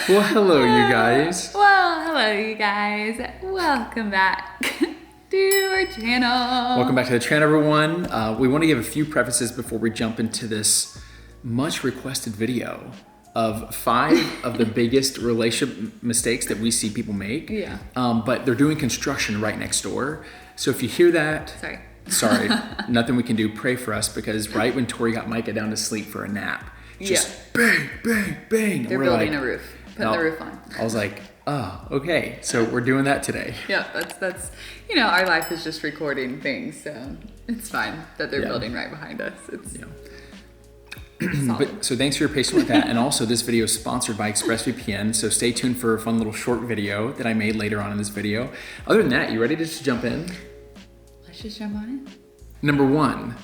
Well, hello, you guys. Well, hello, you guys. Welcome back to our channel. Welcome back to the channel, everyone. We want to give a few prefaces before we jump into this much requested video of 5 of the biggest relationship mistakes that we see people make. Yeah. But they're doing construction right next door. So if you hear that, Sorry, nothing we can do. Pray for us, because right when Tori got Micah down to sleep for a nap, just bang, bang, bang. They're building a roof, putting the roof on. I was like, oh, okay. So we're doing that today. Yeah, that's our life is just recording things, so it's fine that they're building right behind us. It's But so thanks for your patience with that. And also, this video is sponsored by ExpressVPN, so stay tuned for a fun little short video that I made later on in this video. Other than that, you ready to just jump in? Let's just jump on in. Number 1,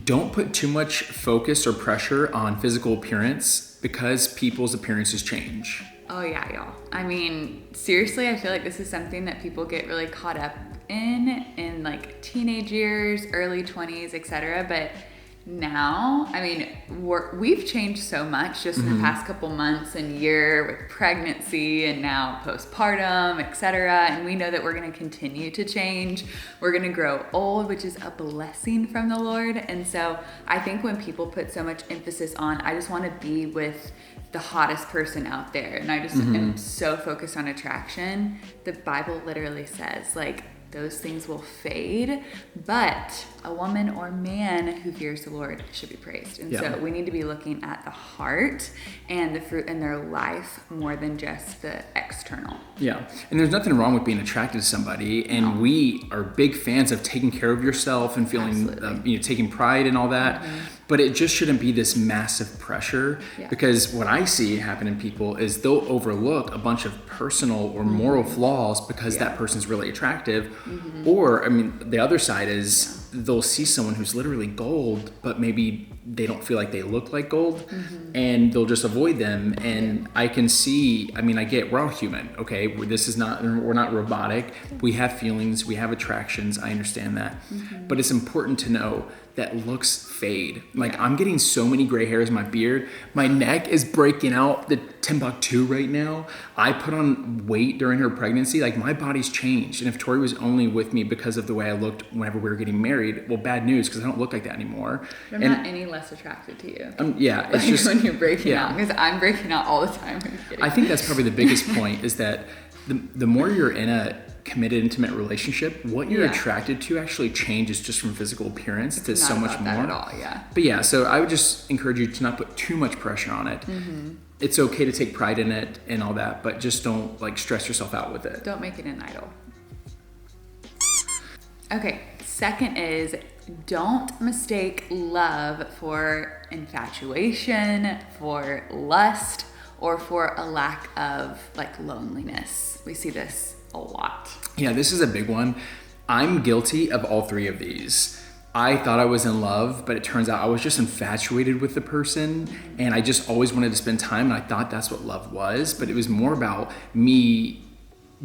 don't put too much focus or pressure on physical appearance, because people's appearances change. Oh yeah, y'all. I mean, seriously, I feel like this is something that people get really caught up in like teenage years, early 20s, etc. But now, I mean, we've changed so much just in the past couple months and year with pregnancy and now postpartum, etc. And we know that we're going to continue to change. We're going to grow old, which is a blessing from the Lord. And so I think when people put so much emphasis on, I just want to be with the hottest person out there, and I just am so focused on attraction, the Bible literally says, like, those things will fade, but a woman or man who fears the Lord should be praised. And so we need to be looking at the heart and the fruit in their life more than just the external. Yeah, and there's nothing wrong with being attracted to somebody, and we are big fans of taking care of yourself and feeling, taking pride and all that. But it just shouldn't be this massive pressure, because what I see happen in people is they'll overlook a bunch of personal or moral flaws because that person's really attractive. Or, I mean, the other side is they'll see someone who's literally gold, but maybe they don't feel like they look like gold, and they'll just avoid them. And I can see, I mean, I get, we're all human, okay? We're not robotic. We have feelings, we have attractions, I understand that. But it's important to know that looks fade. Like, I'm getting so many gray hairs in my beard. My neck is breaking out the Timbuktu right now. I put on weight during her pregnancy. Like, my body's changed. And if Tori was only with me because of the way I looked whenever we were getting married, well, bad news, because I don't look like that anymore. I'm not any less attracted to you. It's like just when you're breaking out, because I'm breaking out all the time. I think that's probably the biggest point, is that the more you're in a committed, intimate relationship, what you're attracted to actually changes just from physical appearance to so much more. That at all, But so I would just encourage you to not put too much pressure on it. It's okay to take pride in it and all that, but just don't like stress yourself out with it. Don't make it an idol. Okay, second is, don't mistake love for infatuation, for lust, or for a lack of like loneliness. We see this a lot. Yeah, this is a big one. I'm guilty of all 3 of these. I thought I was in love, but it turns out I was just infatuated with the person, and I just always wanted to spend time, and I thought that's what love was, but it was more about me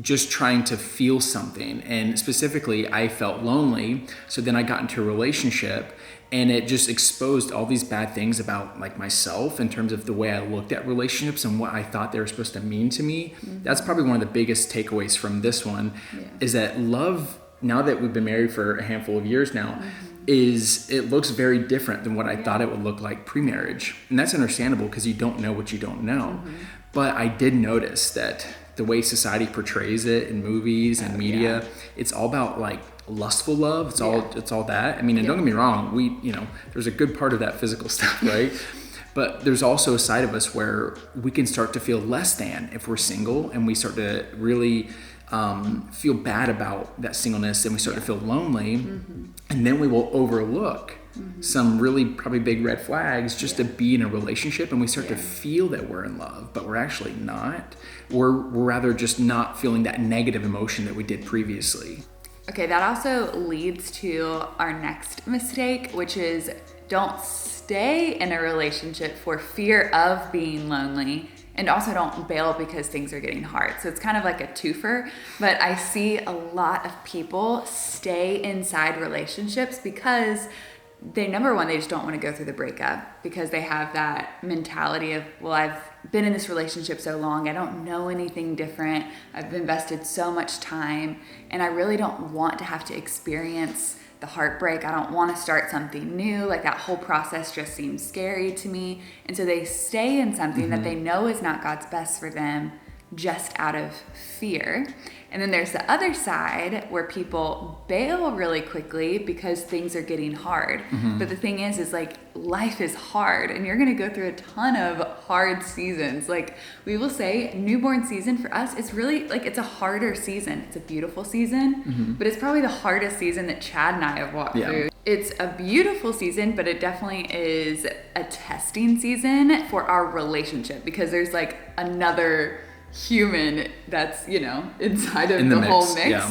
just trying to feel something. And specifically, I felt lonely, so then I got into a relationship, and it just exposed all these bad things about like myself in terms of the way I looked at relationships and what I thought they were supposed to mean to me. That's probably one of the biggest takeaways from this one, is that love, now that we've been married for a handful of years now, it looks very different than what I thought it would look like pre-marriage. And that's understandable, because you don't know what you don't know. But I did notice that the way society portrays it in movies and media, it's all about like lustful love. It's all that. I mean, and don't get me wrong, there's a good part of that physical stuff, right? But there's also a side of us where we can start to feel less than if we're single, and we start to really feel bad about that singleness, and we start to feel lonely, and then we will overlook some really probably big red flags just to be in a relationship, and we start to feel that we're in love, but we're actually not. We're rather just not feeling that negative emotion that we did previously. Okay, that also leads to our next mistake, which is don't stay in a relationship for fear of being lonely, and also don't bail because things are getting hard. So it's kind of like a twofer, but I see a lot of people stay inside relationships because number one, they just don't want to go through the breakup because they have that mentality of, well, I've been in this relationship so long, I don't know anything different, I've invested so much time, and I really don't want to have to experience the heartbreak. I don't want to start something new. Like, that whole process just seems scary to me. And so they stay in something that they know is not God's best for them, just out of fear. And then there's the other side where people bail really quickly because things are getting hard. But the thing is like, life is hard, and you're going to go through a ton of hard seasons. Like, we will say newborn season for us is really like, it's a harder season. It's a beautiful season, but it's probably the hardest season that Chad and I have walked through. It's a beautiful season, but it definitely is a testing season for our relationship, because there's like another human that's, you know, inside of the whole mix.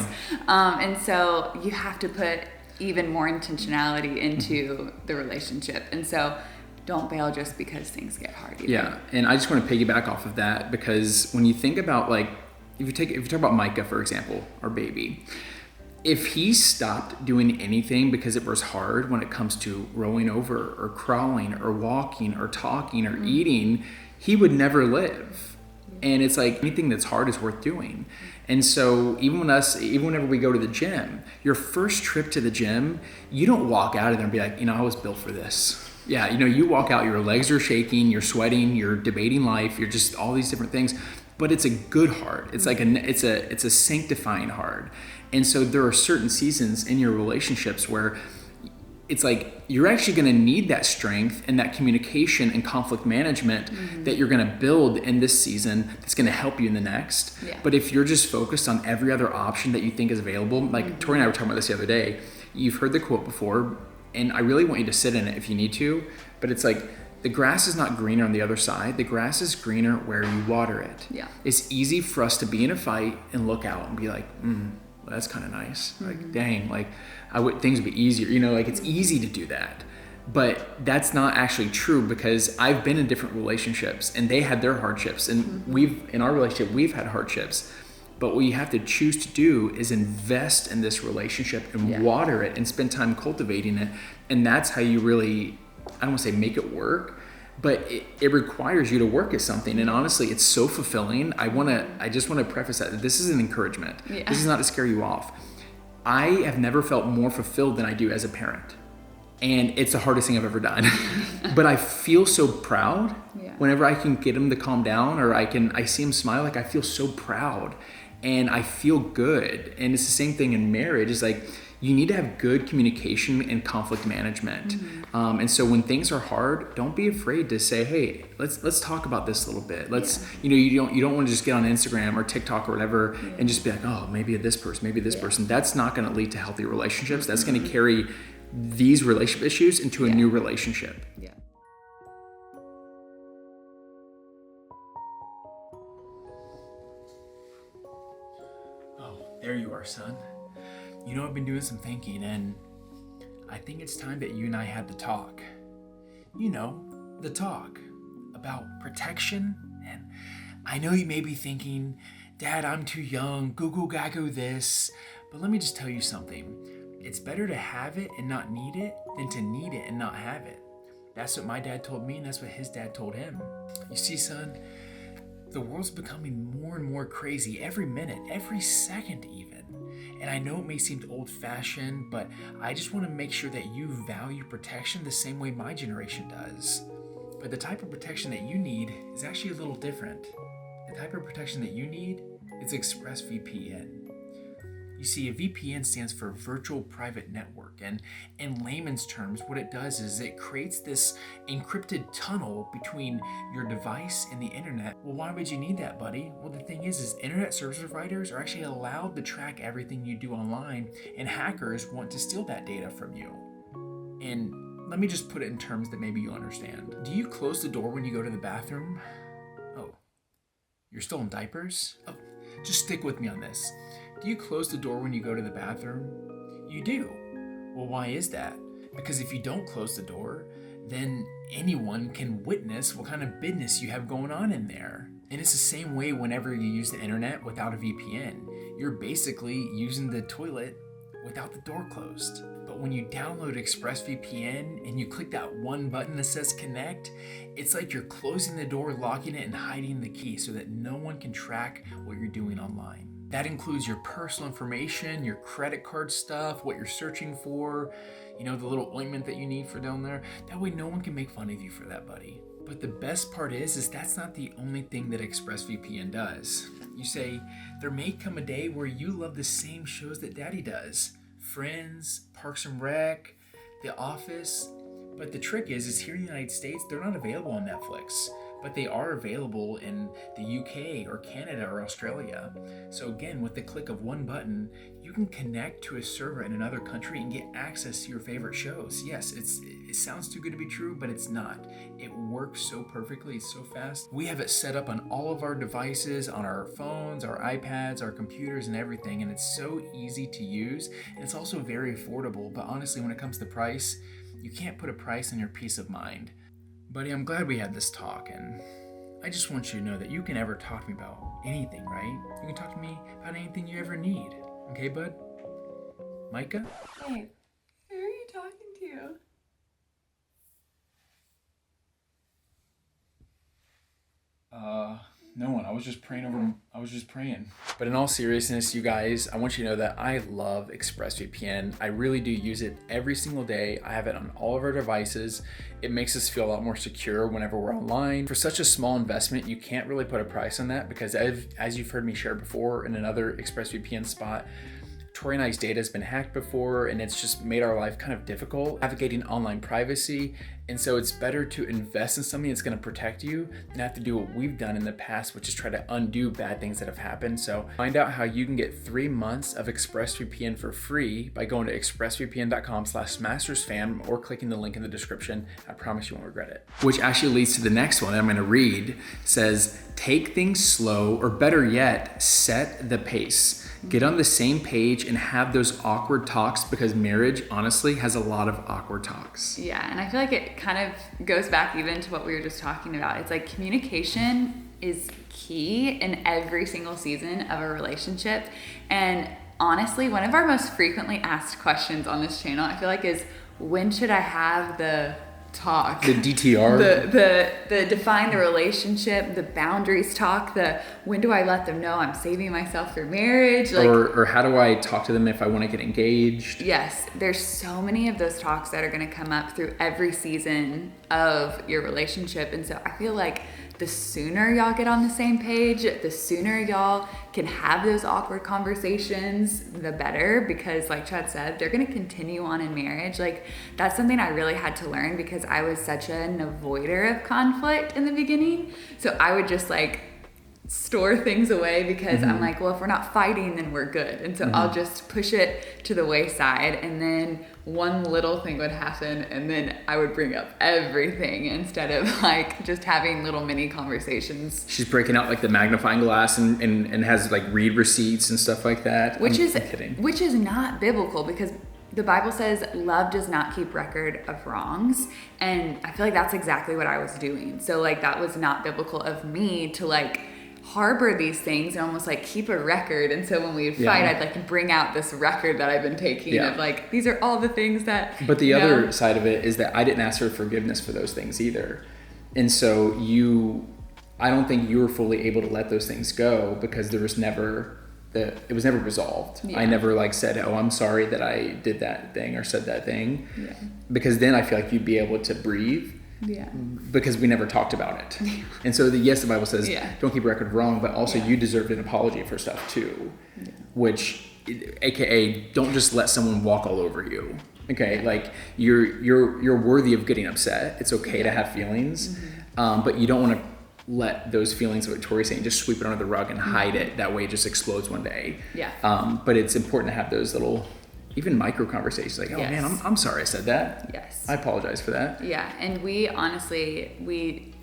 And so you have to put even more intentionality into the relationship. And so don't bail just because things get hard either. Yeah. And I just want to piggyback off of that, because when you think about, like, if you talk about Micah, for example, our baby, if he stopped doing anything because it was hard when it comes to rolling over or crawling or walking or talking or eating, he would never live. And it's like, anything that's hard is worth doing. And so even whenever we go to the gym, your first trip to the gym, you don't walk out of there and be like, you know, I was built for this. Yeah, you know, you walk out, your legs are shaking, you're sweating, you're debating life, you're just all these different things. But it's a good heart. It's like it's a sanctifying heart. And so there are certain seasons in your relationships where it's like, you're actually going to need that strength and that communication and conflict management that you're going to build in this season that's going to help you in the next. But if you're just focused on every other option that you think is available, like Tori and I were talking about this the other day, you've heard the quote before, and I really want you to sit in it if you need to, but it's like, the grass is not greener on the other side. The grass is greener where you water it. It's easy for us to be in a fight and look out and be like, well, that's kind of nice. Like, dang, like, things would be easier, you know, like, it's easy to do that. But that's not actually true, because I've been in different relationships and they had their hardships, and in our relationship, we've had hardships. But what you have to choose to do is invest in this relationship and water it and spend time cultivating it. And that's how you really, I don't want to say make it work, but it requires you to work at something. And honestly, it's so fulfilling. I just want to preface that this is an encouragement. This is not to scare you off. I have never felt more fulfilled than I do as a parent. And it's the hardest thing I've ever done. But I feel so proud whenever I can get him to calm down, or I see him smile. Like, I feel so proud and I feel good. And it's the same thing in marriage. It's like, you need to have good communication and conflict management. And so when things are hard, don't be afraid to say, hey, let's talk about this a little bit. You know, you don't want to just get on Instagram or TikTok or whatever and just be like, oh, maybe this person. That's not going to lead to healthy relationships. That's going to carry these relationship issues into a new relationship. Oh, there you are, son. You know, I've been doing some thinking, and I think it's time that you and I had the talk. You know, the talk about protection. And I know you may be thinking, Dad, I'm too young, goo gago this. But let me just tell you something. It's better to have it and not need it than to need it and not have it. That's what my dad told me, and that's what his dad told him. You see, son, the world's becoming more and more crazy every minute, every second even. And I know it may seem old-fashioned, but I just want to make sure that you value protection the same way my generation does. But the type of protection that you need is actually a little different. The type of protection that you need is ExpressVPN. You see, a VPN stands for Virtual Private Network, and in layman's terms, what it does is it creates this encrypted tunnel between your device and the internet. Well, why would you need that, buddy? Well, the thing is internet service providers are actually allowed to track everything you do online, and hackers want to steal that data from you. And let me just put it in terms that maybe you'll understand. Do you close the door when you go to the bathroom? Oh, you're still in diapers? Oh, just stick with me on this. Do you close the door when you go to the bathroom? You do. Well, why is that? Because if you don't close the door, then anyone can witness what kind of business you have going on in there. And it's the same way whenever you use the internet without a VPN. You're basically using the toilet without the door closed. But But when you download ExpressVPN and you click that one button that says connect, it's like you're closing the door, locking it, and hiding the key so that no one can track what you're doing online. That includes your personal information, your credit card stuff, what you're searching for, the little ointment that you need for down there. That way no one can make fun of you for that, buddy. But the best part is that's not the only thing that ExpressVPN does. You say, there may come a day where you love the same shows that Daddy does. Friends, Parks and Rec, The Office. But the trick is here in the United States, they're not available on Netflix, but they are available in the UK or Canada or Australia. So again, with the click of one button, you can connect to a server in another country and get access to your favorite shows. Yes, it sounds too good to be true, but it's not. It works so perfectly, it's so fast. We have it set up on all of our devices, on our phones, our iPads, our computers, and everything, and it's so easy to use, and it's also very affordable. But honestly, when it comes to price, you can't put a price on your peace of mind. Buddy, I'm glad we had this talk, and I just want you to know that you can ever talk to me about anything, right? You can talk to me about anything you ever need. Okay, bud? Micah? Hey, who are you talking to? No one. I was just praying. But in all seriousness, you guys, I want you to know that I love ExpressVPN. I really do use it every single day. I have it on all of our devices. It makes us feel a lot more secure whenever we're online. For such a small investment, you can't really put a price on that because as you've heard me share before in another ExpressVPN spot, Tori and I's data has been hacked before, and it's just made our life kind of difficult navigating online privacy. And so it's better to invest in something that's going to protect you than have to do what we've done in the past, which is try to undo bad things that have happened. So find out how you can get 3 months of ExpressVPN for free by going to expressvpn.com/mastersfam or clicking the link in the description. I promise you won't regret it. Which actually leads to the next one that I'm going to read. It says, take things slow, or better yet, set the pace. Get on the same page and have those awkward talks, because marriage honestly has a lot of awkward talks. Yeah, and I feel like it kind of goes back even to what we were just talking about. It's like communication is key in every single season of a relationship. And honestly, one of our most frequently asked questions on this channel, I feel like, is when should I have the talk? The DTR? The define the relationship, the boundaries talk, the when do I let them know I'm saving myself for marriage? Like, or how do I talk to them if I want to get engaged? Yes, there's so many of those talks that are going to come up through every season of your relationship. And so I feel like the sooner y'all get on the same page, the sooner y'all can have those awkward conversations, the better, because like Chad said, they're going to continue on in marriage. Like, that's something I really had to learn because I was such an avoider of conflict in the beginning. So I would just like store things away because I'm like, well, if we're not fighting, then we're good. And so I'll just push it to the wayside, and then one little thing would happen, and then I would bring up everything instead of like just having little mini conversations. She's breaking out like the magnifying glass and has like read receipts and stuff like that. Which I'm kidding. Which is not biblical, because the Bible says love does not keep record of wrongs. And I feel like that's exactly what I was doing. So like that was not biblical of me to like harbor these things and almost like keep a record. And so when we would fight, I'd like bring out this record that I've been taking of like, these are all the things that. But the other side of it is that I didn't ask for forgiveness for those things either. And so I don't think you were fully able to let those things go because there was never, it was never resolved. I never like said, oh, I'm sorry that I did that thing or said that thing. Yeah. Because then I feel like you'd be able to breathe. Yeah. Because we never talked about it. Yeah. And so the Bible says don't keep record of wrong, but also you deserved an apology for stuff too. Yeah. Which, AKA, don't just let someone walk all over you. Okay, like you're worthy of getting upset. It's okay to have feelings, but you don't want to let those feelings, what Tori's saying, just sweep it under the rug and hide it. That way it just explodes one day. Yeah. But it's important to have those little, even micro conversations, like, oh man, I'm sorry I said that. Yes. I apologize for that. Yeah, and we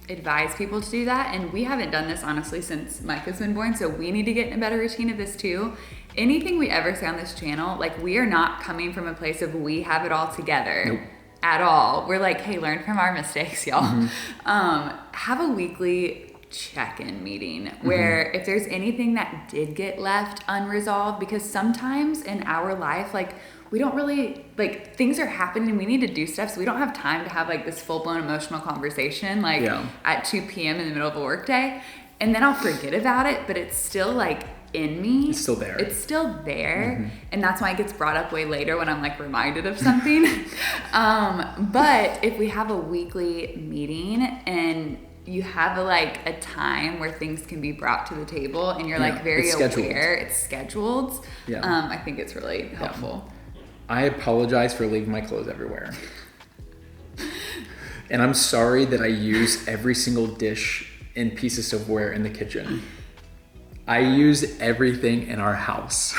advise people to do that, and we haven't done this honestly since Micah's been born, so we need to get in a better routine of this too. Anything we ever say on this channel, like, we are not coming from a place of we have it all together at all. We're like, hey, learn from our mistakes, y'all. Have a weekly check-in meeting where if there's anything that did get left unresolved, because sometimes in our life, like, we don't really, like, things are happening and we need to do stuff, so we don't have time to have like this full-blown emotional conversation like at 2 p.m. in the middle of a workday, and then I'll forget about it, but it's still like in me. It's still there. It's still there. And that's why it gets brought up way later when I'm like reminded of something. But if we have a weekly meeting and you have a time where things can be brought to the table and you're like very aware, it's scheduled. I think it's really helpful. I apologize for leaving my clothes everywhere. And I'm sorry that I use every single dish and piece of silverware in the kitchen. I use everything in our house.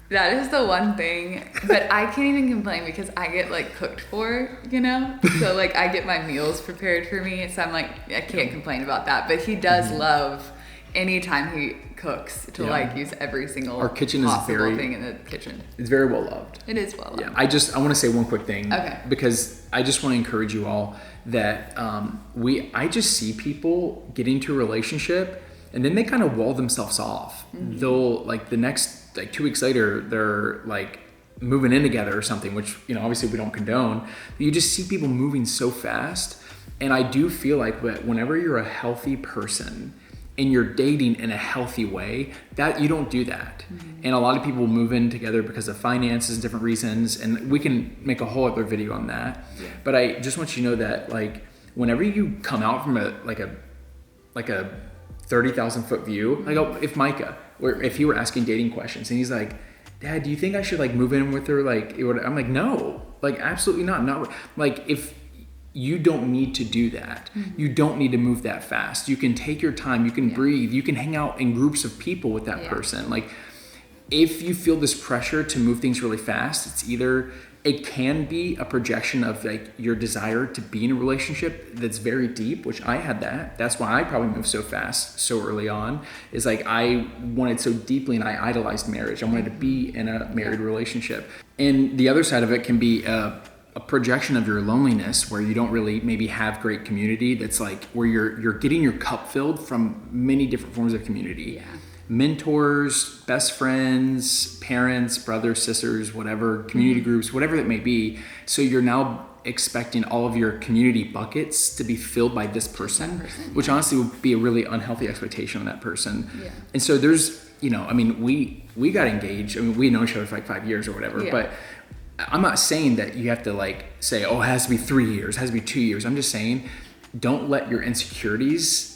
That is the one thing, but I can't even complain because I get like cooked for, you know? So like I get my meals prepared for me, so I'm like, I can't complain about that. But he does love anytime he cooks to like use every single our kitchen is very thing in the kitchen. It's very well loved. It is well loved. Yeah, I want to say one quick thing. Okay. Because I just want to encourage you all that I just see people get into a relationship and then they kind of wall themselves off. They'll like the next 2 weeks later they're like moving in together or something, which, you know, obviously we don't condone. But you just see people moving so fast, and I do feel like that whenever you're a healthy person and you're dating in a healthy way, that you don't do that. And a lot of people move in together because of finances, different reasons, and we can make a whole other video on that. But I just want you to know that like whenever you come out from a 30,000 foot view, like if Micah, or if he were asking dating questions and he's like, Dad, do you think I should like move in with her? Like, I'm like, no, like absolutely not. Not like, if you don't need to do that, you don't need to move that fast. You can take your time, you can breathe, you can hang out in groups of people with that person. Like, if you feel this pressure to move things really fast, it's either, it can be a projection of like your desire to be in a relationship that's very deep, which I had that. That's why I probably moved so fast so early on, is like I wanted so deeply and I idolized marriage. I wanted to be in a married relationship. And the other side of it can be a projection of your loneliness, where you don't really maybe have great community. That's like where you're getting your cup filled from many different forms of community. Mentors, best friends, parents, brothers, sisters, whatever, community groups, whatever it may be. So you're now expecting all of your community buckets to be filled by this person, which honestly would be a really unhealthy expectation on that person. And so there's, you know, I mean, we got engaged. I mean, we know each other for like 5 years or whatever, but I'm not saying that you have to like say, oh, it has to be 3 years, it has to be 2 years. I'm just saying, don't let your insecurities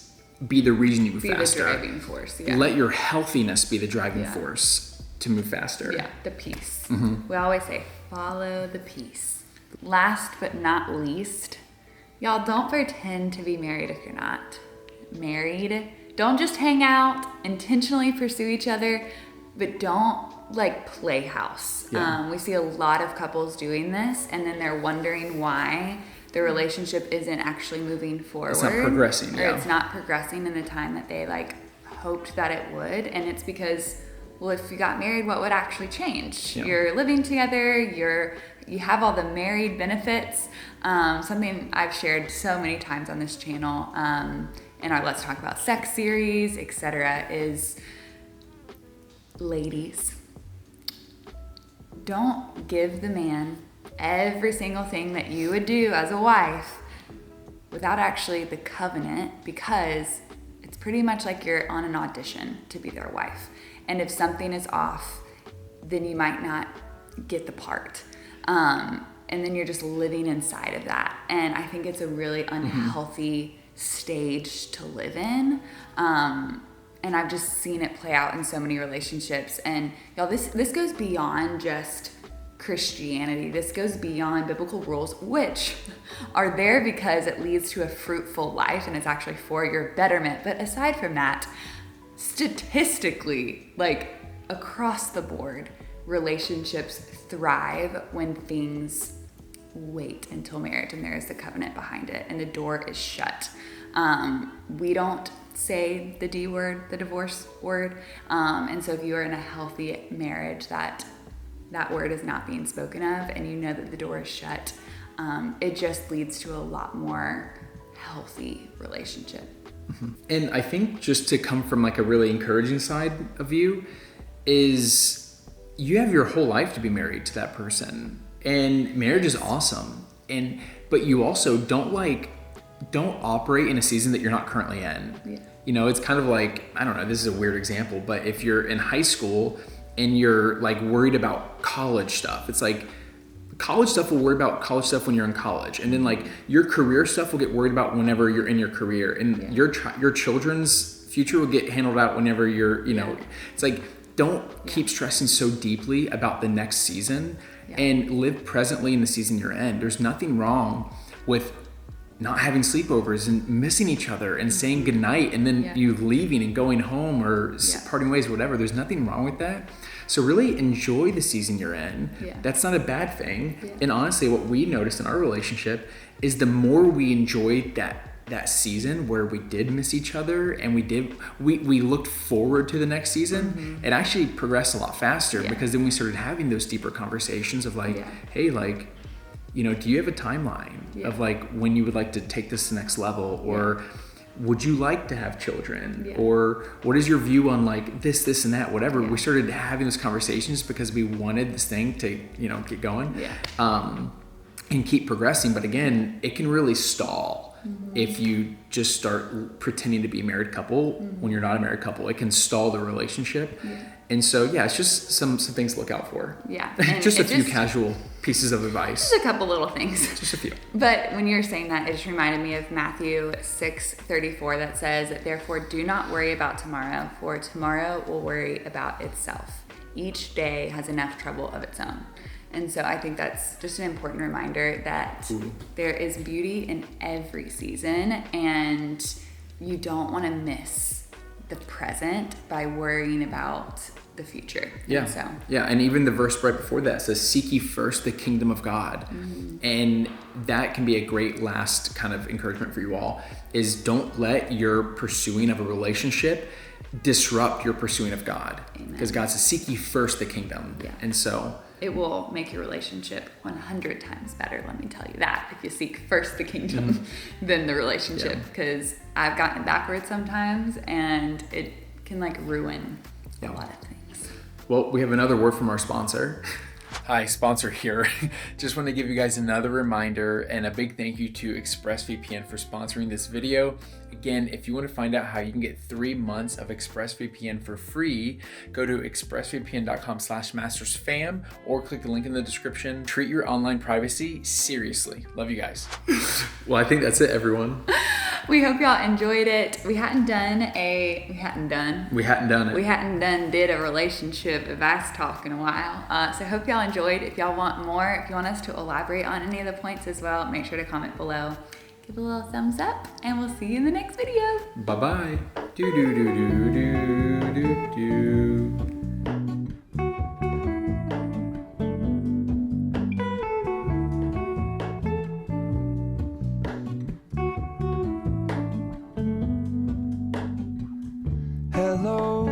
be the reason you move faster. Be the driving force. Let your healthiness be the driving force to move faster. The peace. We always say, follow the peace. Last but not least, y'all, don't pretend to be married if you're not married. Don't just hang out, intentionally pursue each other, but don't like play house. We see a lot of couples doing this, and then they're wondering why the relationship isn't actually moving forward. It's not progressing. Or it's not progressing in the time that they like hoped that it would. And it's because, well, if you got married, what would actually change? You're living together, you have all the married benefits. Something I've shared so many times on this channel, in our Let's Talk About Sex series, etc., is ladies, don't give the man every single thing that you would do as a wife without actually the covenant, because it's pretty much like you're on an audition to be their wife. And if something is off, then you might not get the part. And then you're just living inside of that. And I think it's a really unhealthy stage to live in. And I've just seen it play out in so many relationships. And y'all, this goes beyond just Christianity. This goes beyond biblical rules, which are there because it leads to a fruitful life and it's actually for your betterment. But aside from that, statistically, like across the board, relationships thrive when things wait until marriage and there is the covenant behind it and the door is shut. We don't say the D word, the divorce word. And so if you are in a healthy marriage, that word is not being spoken of, and you know that the door is shut, it just leads to a lot more healthy relationship. And I think just to come from like a really encouraging side of you is you have your whole life to be married to that person, and marriage is awesome. But you also don't operate in a season that you're not currently in. Yeah. You know, it's kind of like, I don't know, this is a weird example, but if you're in high school and you're like worried about college stuff, it's like college stuff will worry about college stuff when you're in college, and then like your career stuff will get worried about whenever you're in your career, and your children's future will get handled out whenever you're, you know, it's like, don't keep stressing so deeply about the next season, and live presently in the season you're in. There's nothing wrong with not having sleepovers and missing each other and saying goodnight and then you leaving and going home or parting ways, whatever. There's nothing wrong with that. So really enjoy the season you're in. That's not a bad thing. And honestly, what we noticed in our relationship is the more we enjoyed that season where we did miss each other and we looked forward to the next season, it actually progressed a lot faster because then we started having those deeper conversations of like, hey, like, you know, do you have a timeline of like when you would like to take this to the next level, or would you like to have children, or what is your view on like this and that, whatever. We started having those conversations because we wanted this thing to, you know, get going and keep progressing. But again, it can really stall if you just start pretending to be a married couple when you're not a married couple. It can stall the relationship. And so, it's just some things to look out for. Just a few casual pieces of advice. Just a couple little things. Just a few. But when you were saying that, it just reminded me of Matthew 6:34 that says, therefore do not worry about tomorrow, for tomorrow will worry about itself. Each day has enough trouble of its own. And so I think that's just an important reminder that there is beauty in every season, and you don't want to miss the present by worrying about the future. And even the verse right before that says, seek ye first the kingdom of God. And that can be a great last kind of encouragement for you all, is don't let your pursuing of a relationship disrupt your pursuing of God. Because God says, seek ye first the kingdom. And so it will make your relationship 100 times better, let me tell you that, if you seek first the kingdom than the relationship, because I've gotten it backwards sometimes, and it can like ruin a lot of things. Well, we have another word from our sponsor. Hi, sponsor here. Just want to give you guys another reminder and a big thank you to ExpressVPN for sponsoring this video. Again, if you want to find out how you can get 3 months of ExpressVPN for free, go to expressvpn.com/mastersfam or click the link in the description. Treat your online privacy seriously. Love you guys. Well, I think that's it, everyone. We hope y'all enjoyed it. We hadn't done did a relationship advice talk in a while. So I hope y'all enjoyed. If y'all want more, if you want us to elaborate on any of the points as well, make sure to comment below. Give a little thumbs up, and we'll see you in the next video. Bye-bye. Do do do do do do do. Hello.